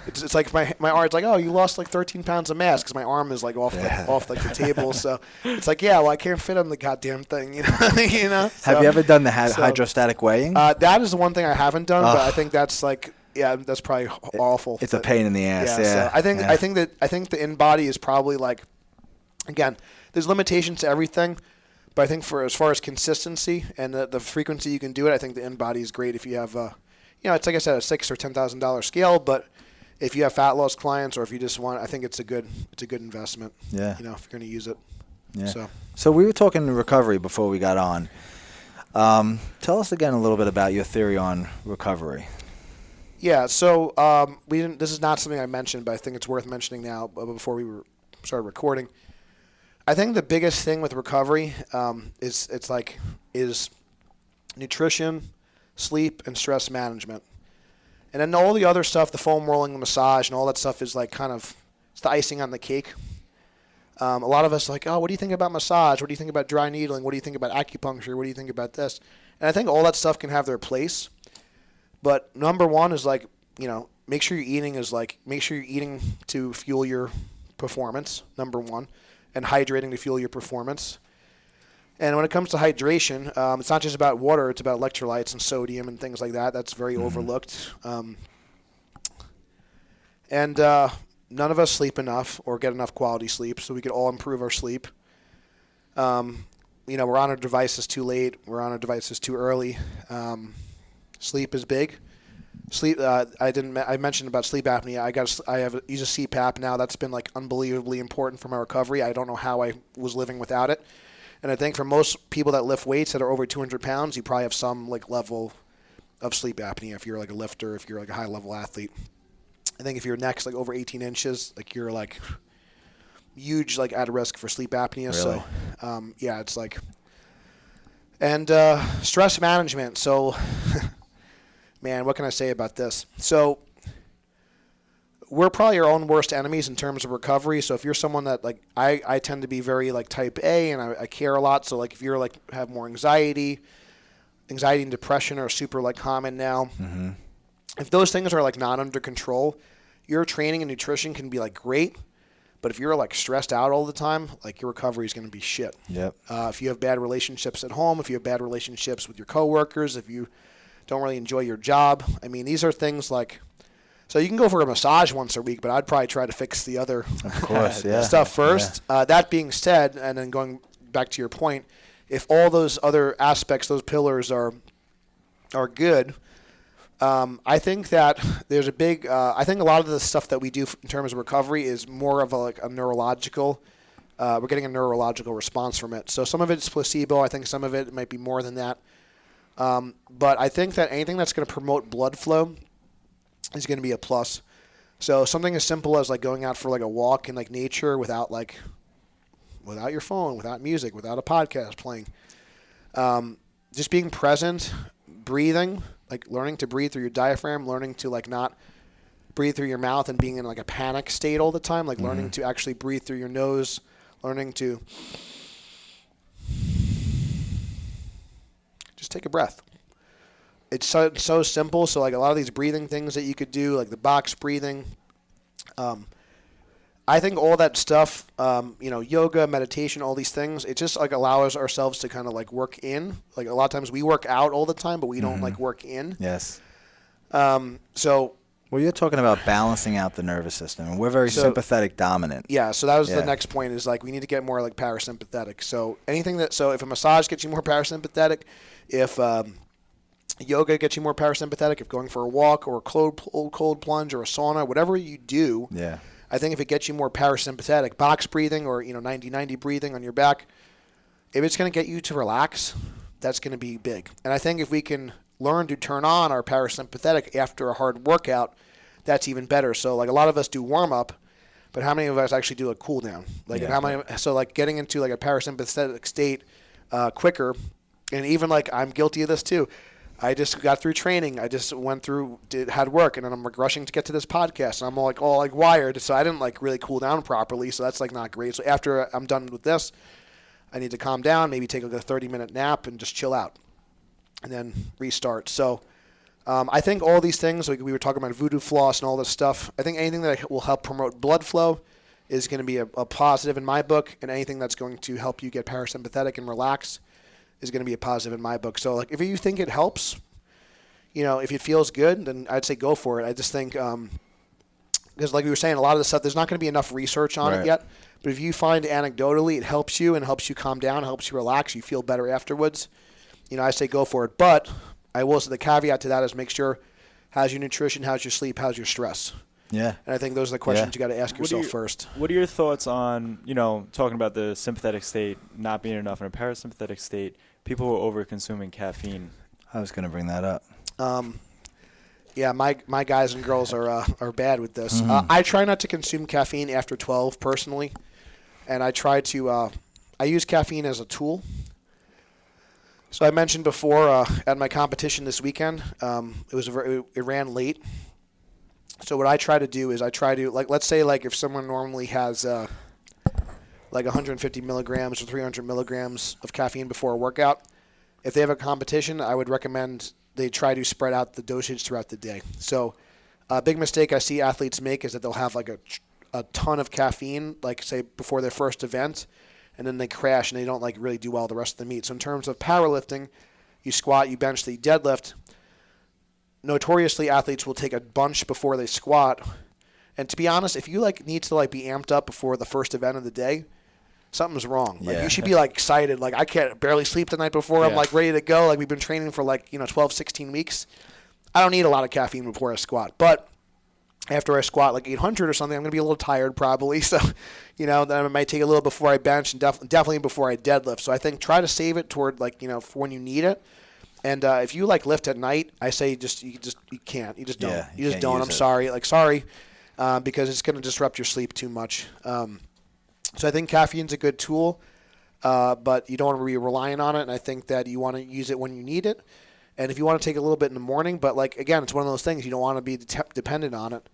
it's like my arm, it's like, oh, you lost, like, 13 pounds of mass because my arm is, like, off the table. So it's like, yeah, well, I can't fit on the goddamn thing, you know? you know? Have you ever done the hydrostatic weighing? That is the one thing I haven't done, but I think that's, like, yeah, that's probably awful. It's a pain in the ass, yeah. So I think the in-body is probably, like, again, there's limitations to everything. But I think for as far as consistency and the frequency you can do it, I think the in-body is great if you have, it's like I said, a $6,000 or $10,000 scale. But if you have fat loss clients or if you just want, I think it's a good investment. Yeah. You know, if you're going to use it. Yeah. So we were talking recovery before we got on. Tell us again a little bit about your theory on recovery. Yeah. So we didn't. This is not something I mentioned, but I think it's worth mentioning now. Before we started recording. I think the biggest thing with recovery is nutrition, sleep, and stress management. And then all the other stuff, the foam rolling, the massage, and all that stuff is like kind of it's the icing on the cake. A lot of us are like, oh, what do you think about massage? What do you think about dry needling? What do you think about acupuncture? What do you think about this? And I think all that stuff can have their place. But number one is like, make sure you're eating to fuel your performance, number one. And hydrating to fuel your performance. And when it comes to hydration, it's not just about water, it's about electrolytes and sodium and things like that. That's very overlooked. And none of us sleep enough or get enough quality sleep, so we could all improve our sleep. We're on our devices too late. We're on our devices too early. Sleep is big. Sleep. I mentioned about sleep apnea. I use a CPAP now. That's been like unbelievably important for my recovery. I don't know how I was living without it. And I think for most people that lift weights that are over 200 pounds, you probably have some like level of sleep apnea. If you're like a lifter, if you're like a high level athlete, I think if your neck's like over 18 inches, like you're like huge, like at risk for sleep apnea. Really? So, it's like, and stress management. So. Man, what can I say about this? So we're probably our own worst enemies in terms of recovery. So if you're someone that like I tend to be very like type A and I care a lot. So like if you're like have more anxiety and depression are super like common now. Mm-hmm. If those things are like not under control, your training and nutrition can be like great. But if you're like stressed out all the time, like your recovery is going to be shit. Yep. If you have bad relationships at home, if you have bad relationships with your coworkers, if you don't really enjoy your job. I mean, these are things like, so you can go for a massage once a week, but I'd probably try to fix the other Of course, yeah. stuff first. Yeah. That being said, and then going back to your point, if all those other aspects, those pillars are good, I think that there's a big, I think a lot of the stuff that we do in terms of recovery is more of a neurological, we're getting a neurological response from it. So some of it's placebo. I think some of it might be more than that. But I think that anything that's going to promote blood flow is going to be a plus. So something as simple as like going out for like a walk in like nature without your phone, without music, without a podcast playing, just being present, breathing, like learning to breathe through your diaphragm, learning to like not breathe through your mouth and being in like a panic state all the time, like learning to actually breathe through your nose, learning to just take a breath. It's so simple. So like a lot of these breathing things that you could do, like the box breathing, I think all that stuff, yoga, meditation, all these things, it just like allows ourselves to kind of like work in. Like a lot of times we work out all the time, but we don't like work in. Yes. Well, you're talking about balancing out the nervous system, and we're very sympathetic dominant. Yeah, so that was the next point is like we need to get more like parasympathetic. So if a massage gets you more parasympathetic, if yoga gets you more parasympathetic, if going for a walk or a cold plunge or a sauna, whatever you do, I think if it gets you more parasympathetic, box breathing or 90-90 breathing on your back, if it's going to get you to relax, that's going to be big. And I think if we can learn to turn on our parasympathetic after a hard workout, that's even better. So like a lot of us do warm up, but how many of us actually do a cool down? Like getting into like a parasympathetic state quicker, and even like I'm guilty of this too. I just got through training. I just had work, and then I'm like rushing to get to this podcast, and I'm all wired. So I didn't like really cool down properly. So that's like not great. So after I'm done with this, I need to calm down, maybe take like a 30-minute nap and just chill out and then restart. So I think all these things, like we were talking about voodoo floss and all this stuff, I think anything that will help promote blood flow is going to be a positive in my book, and anything that's going to help you get parasympathetic and relax is going to be a positive in my book. So like if you think it helps, if it feels good, then I'd say go for it. I just think because like we were saying, a lot of the stuff, there's not going to be enough research on it yet. But if you find anecdotally it helps you and helps you calm down, helps you relax, you feel better afterwards, I say go for it. But I will say the caveat to that is make sure how's your nutrition, how's your sleep, how's your stress. Yeah. And I think those are the questions you got to ask yourself first. What are your thoughts on, talking about the sympathetic state not being enough in a parasympathetic state, people who are over-consuming caffeine? I was going to bring that up. Yeah, my guys and girls are bad with this. I try not to consume caffeine after 12 personally, and I try to I use caffeine as a tool. So I mentioned before at my competition this weekend, it ran late. So what I try to do is let's say like if someone normally has like 150 milligrams or 300 milligrams of caffeine before a workout, if they have a competition, I would recommend they try to spread out the dosage throughout the day. So a big mistake I see athletes make is that they'll have like a ton of caffeine, like say before their first event, and then they crash and they don't like really do well the rest of the meet. So in terms of powerlifting, you squat, you bench, you deadlift. Notoriously, athletes will take a bunch before they squat. And to be honest, if you like need to like be amped up before the first event of the day, something's wrong. Like you should be like excited. Like I can't barely sleep the night before. I'm like ready to go. Like we've been training for like 12, 16 weeks. I don't need a lot of caffeine before I squat. But after I squat like 800 or something, I'm gonna be a little tired probably. So, then I might take a little before I bench and definitely before I deadlift. So I think try to save it toward like for when you need it. And if you like lift at night, I say you can't. You just don't. Yeah, you just don't. I'm sorry. Because it's gonna disrupt your sleep too much. So I think caffeine's a good tool, but you don't want to be relying on it. And I think that you want to use it when you need it. And if you want to take a little bit in the morning, but like again, it's one of those things you don't want to be dependent on it.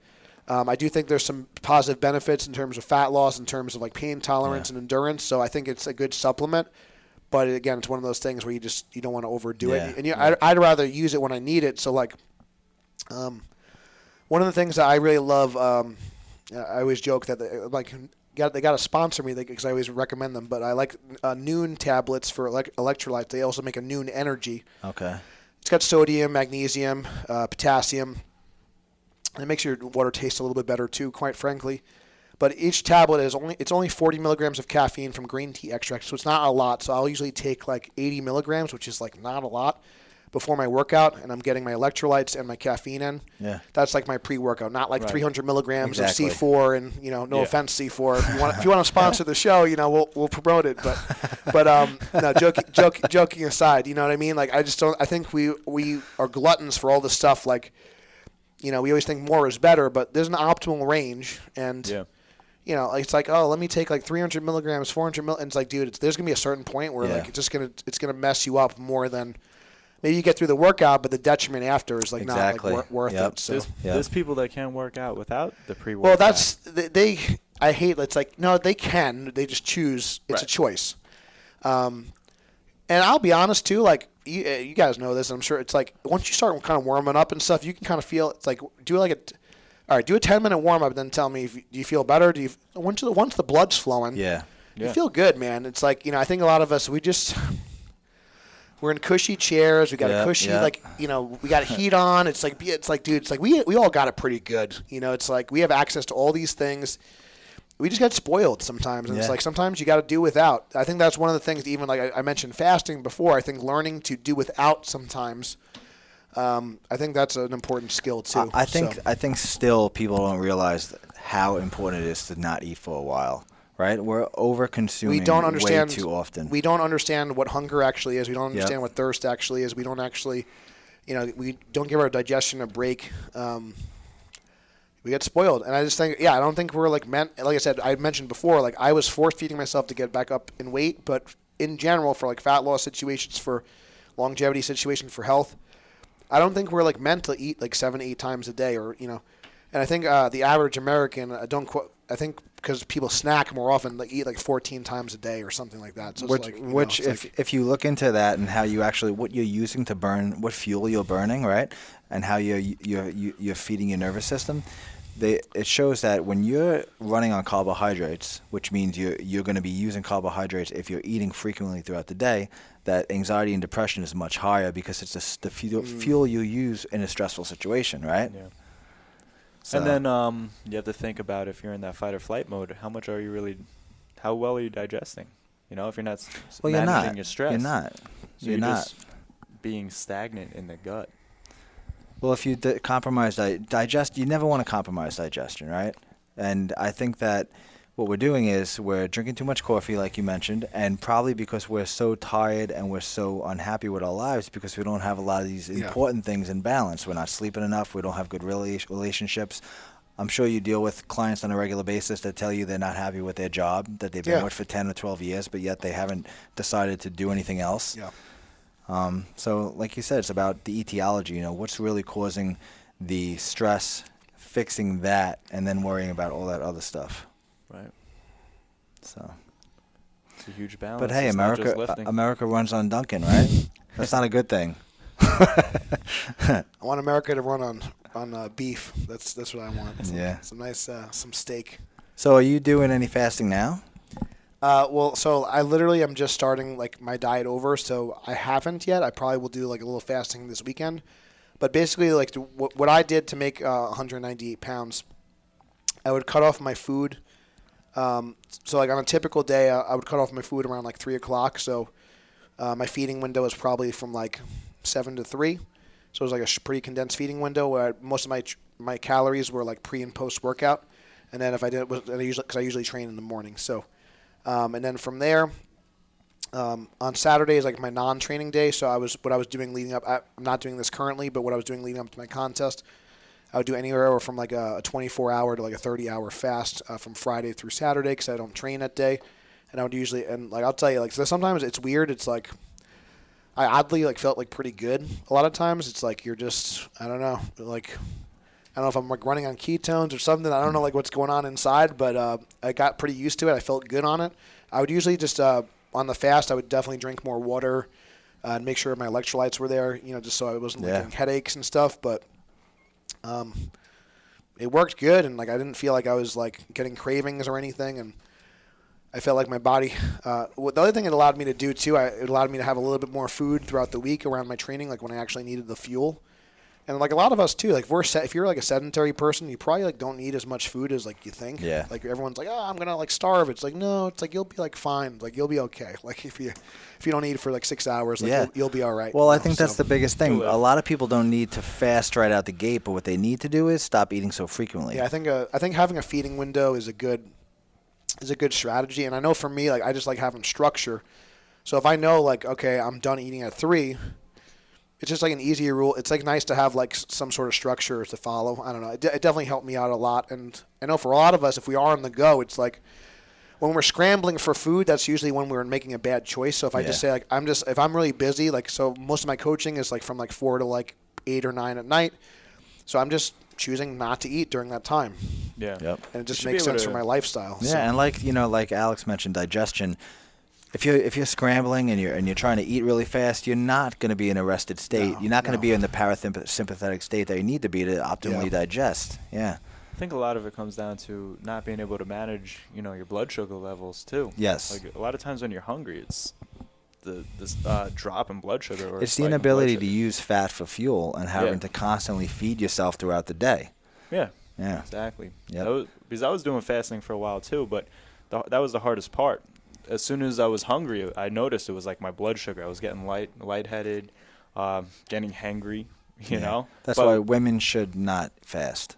I do think there's some positive benefits in terms of fat loss, in terms of like pain tolerance and endurance. So I think it's a good supplement. But again, it's one of those things where you don't want to overdo it. And I'd rather use it when I need it. So like, one of the things that I really love, I always joke that they got to sponsor me because I always recommend them. But I like Noon tablets for electrolytes. They also make a Noon Energy. Okay. It's got sodium, magnesium, potassium. And it makes your water taste a little bit better too, quite frankly. But each tablet it's only 40 milligrams of caffeine from green tea extract, so it's not a lot. So I'll usually take like 80 milligrams, which is like not a lot, before my workout, and I'm getting my electrolytes and my caffeine in. Yeah. That's like my pre-workout, not like 300 milligrams Exactly. of C4. And no offense, C4. If you want to sponsor the show, we'll promote it. But no, joking aside, you know what I mean? Like I just don't. I think we are gluttons for all this stuff. Like, we always think more is better, but there's an optimal range, and it's like, oh, let me take like 300 milligrams, 400 milligrams. And it's like, dude, there's gonna be a certain point where like it's gonna mess you up more than maybe you get through the workout, but the detriment after is like not like worth it. So there's people that can work out without the pre-workout. Well, that's I hate. It's like no, they can. They just choose. It's a choice. And I'll be honest too. Like you guys know this. I'm sure it's like once you start kind of warming up and stuff, you can kind of feel it's like do a 10-minute warm up, then tell me do you feel better? Once the blood's flowing, you feel good, man. It's like I think a lot of us we're in cushy chairs. We got a cushy we got heat on. It's like dude, we all got it pretty good. It's like we have access to all these things. We just get spoiled sometimes, and it's like sometimes you got to do without. I think that's one of the things. Even like I mentioned fasting before. I think learning to do without sometimes. I think that's an important skill too. I think still people don't realize how important it is to not eat for a while. Right? We're over-consuming way too often. We don't understand what hunger actually is. We don't understand what thirst actually is. We don't actually, we don't give our digestion a break. We get spoiled. And I just think, I don't think we're like I said, I mentioned before, like I was force-feeding myself to get back up in weight. But in general, for like fat loss situations, for longevity situations, for health, I don't think we're like meant to eat like 7-8 times a day or. And I think the average American, I think because people snack more often, they eat like 14 times a day or something like that. So it's if you look into that and how you actually what you're using to burn, what fuel you're burning, right, and how you're feeding your nervous system, it shows that when you're running on carbohydrates, which means you're going to be using carbohydrates if you're eating frequently throughout the day, that anxiety and depression is much higher because it's the fuel you use in a stressful situation, right? Yeah. So. And then you have to think about if you're in that fight or flight mode, how well are you digesting? You know, if you're not managing your stress. You're not. So you're just being stagnant in the gut. Well, if you compromise digest, you never want to compromise digestion, right? And I think that what we're doing is we're drinking too much coffee, like you mentioned, and probably because we're so tired and we're so unhappy with our lives because we don't have a lot of these important things in balance. We're not sleeping enough. We don't have good relationships. I'm sure you deal with clients on a regular basis that tell you they're not happy with their job, that they've been with for 10 or 12 years, but yet they haven't decided to do anything else. Yeah. So like you said, it's about the etiology, you know, what's really causing the stress, fixing that, and then worrying about all that other stuff. Right. So. It's a huge balance. But hey, it's America runs on Dunkin', right? That's not a good thing. I want America to run on beef. That's what I want. Some nice some steak. So are you doing any fasting now? Well, so I literally am just starting like my diet over, so I haven't yet. I probably will do like a little fasting this weekend. But basically, like what I did to make 198 pounds, I would cut off my food. So like on a typical day, I would cut off my food around like 3 o'clock. So my feeding window is probably from like 7 to 3. So it was like a pretty condensed feeding window where most of my calories were like pre and post workout. And then if I did, because I usually train in the morning, so. And then from there, on Saturdays, like my non-training day, so what I was doing leading up, I'm not doing this currently, but what I was doing leading up to my contest, I would do anywhere from like a 24-hour to like a 30-hour fast from Friday through Saturday because I don't train that day. And I would usually, and like I'll tell you, like so sometimes it's weird. It's like I oddly like felt like pretty good. A lot of times it's like you're just, I don't know, like I don't know if I'm like running on ketones or something. I don't know like what's going on inside, but I got pretty used to it. I felt good on it. I would usually just on the fast, I would definitely drink more water and make sure my electrolytes were there, you know, just so I wasn't getting headaches and stuff. But it worked good, and like I didn't feel like I was like getting cravings or anything, and I felt like my body. The other thing it allowed me to do too, it allowed me to have a little bit more food throughout the week around my training, like when I actually needed the fuel. And like a lot of us too, like if you're like a sedentary person, you probably like don't need as much food as like you think. Yeah. Like everyone's like, oh, I'm gonna like starve. It's like no, it's like you'll be like fine. Like you'll be okay. Like if you don't eat for like 6 hours, like you'll be all right. Well, I think that's the biggest thing. A lot of people don't need to fast right out the gate, but what they need to do is stop eating so frequently. Yeah, I think having a feeding window is a good strategy. And I know for me, like I just like having structure. So if I know like okay, I'm done eating at 3. It's just like an easier rule. It's like nice to have like some sort of structure to follow. I don't know. It definitely helped me out a lot. And I know for a lot of us, if we are on the go, it's like when we're scrambling for food, that's usually when we're making a bad choice. So if I just say like if I'm really busy, like so most of my coaching is like from like 4 to like 8 or 9 at night. So I'm just choosing not to eat during that time. Yeah. Yep. And it just makes sense for my lifestyle. Yeah, so. and like Alex mentioned, digestion. If you're scrambling and you're trying to eat really fast, you're not going to be in a rested state. You're not going to be in the parasympathetic state that you need to be to optimally digest. Yeah. I think a lot of it comes down to not being able to manage, your blood sugar levels too. Yes. Like a lot of times when you're hungry, it's this drop in blood sugar. Or it's the inability to use fat for fuel and having to constantly feed yourself throughout the day. Yeah. Yeah. Exactly. Yep. Because I was doing fasting for a while too, but that was the hardest part. As soon as I was hungry, I noticed it was like my blood sugar. I was getting lightheaded, getting hangry, you know. That's why women should not fast.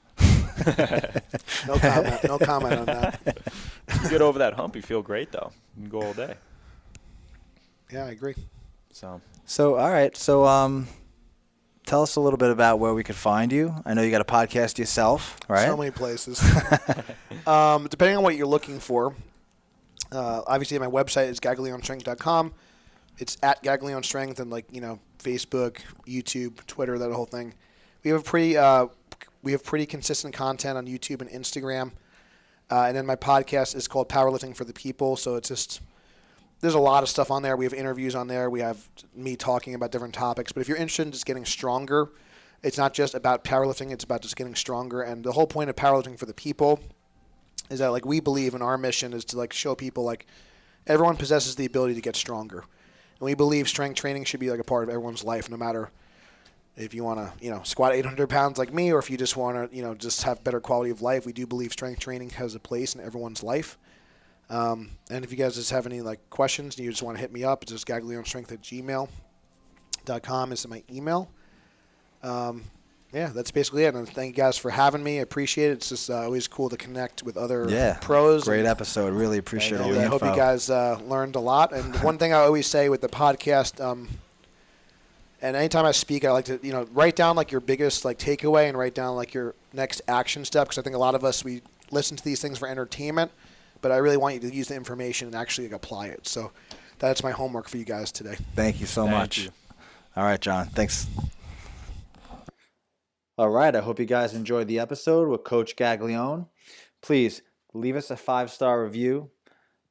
No comment on that. You get over that hump, you feel great though. You can go all day. Yeah, I agree. So all right. So tell us a little bit about where we could find you. I know you got a podcast yourself, right? So many places. Depending on what you're looking for. Obviously, my website is gaglionestrength.com. It's at Gaglione Strength and Facebook, YouTube, Twitter, that whole thing. We have pretty consistent content on YouTube and Instagram. And then my podcast is called Powerlifting for the People. So it's just, there's a lot of stuff on there. We have interviews on there. We have me talking about different topics. But if you're interested in just getting stronger, it's not just about powerlifting. It's about just getting stronger. And the whole point of Powerlifting for the People is that, like, we believe in our mission is to, like, show people, like, everyone possesses the ability to get stronger. And we believe strength training should be, like, a part of everyone's life, no matter if you want to, squat 800 pounds like me, or if you just want to, just have better quality of life. We do believe strength training has a place in everyone's life. And if you guys just have any, like, questions and you just want to hit me up, it's just gaglionestrength@gmail.com is my email. Yeah, that's basically it. And thank you guys for having me. I appreciate it. It's just always cool to connect with other pros. Great episode. Really appreciate all the I info. hope you guys learned a lot. And one thing I always say with the podcast, and anytime I speak, I like to, write down, like, your biggest, like, takeaway, and write down, like, your next action step. Because I think a lot of us, we listen to these things for entertainment, but I really want you to use the information and actually, like, apply it. So that's my homework for you guys today. Thank you so much. You. All right, John. Thanks. All right. I hope you guys enjoyed the episode with Coach Gaglione. Please leave us a 5-star review.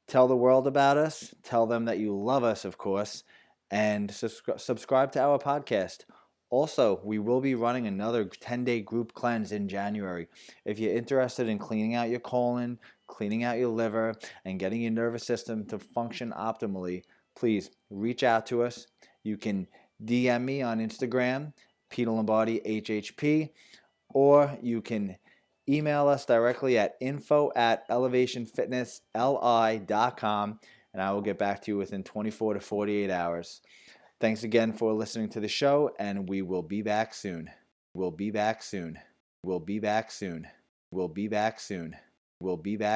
Tell the world about us. Tell them that you love us, of course. And subscribe to our podcast. Also, we will be running another 10-day group cleanse in January. If you're interested in cleaning out your colon, cleaning out your liver, and getting your nervous system to function optimally, please reach out to us. You can DM me on Instagram, Peter Lombardi HHP, or you can email us directly at info@elevationfitnessli.com, and I will get back to you within 24 to 48 hours. Thanks again for listening to the show, and we will be back soon. We'll be back soon. We'll be back soon. We'll be back soon. We'll be back.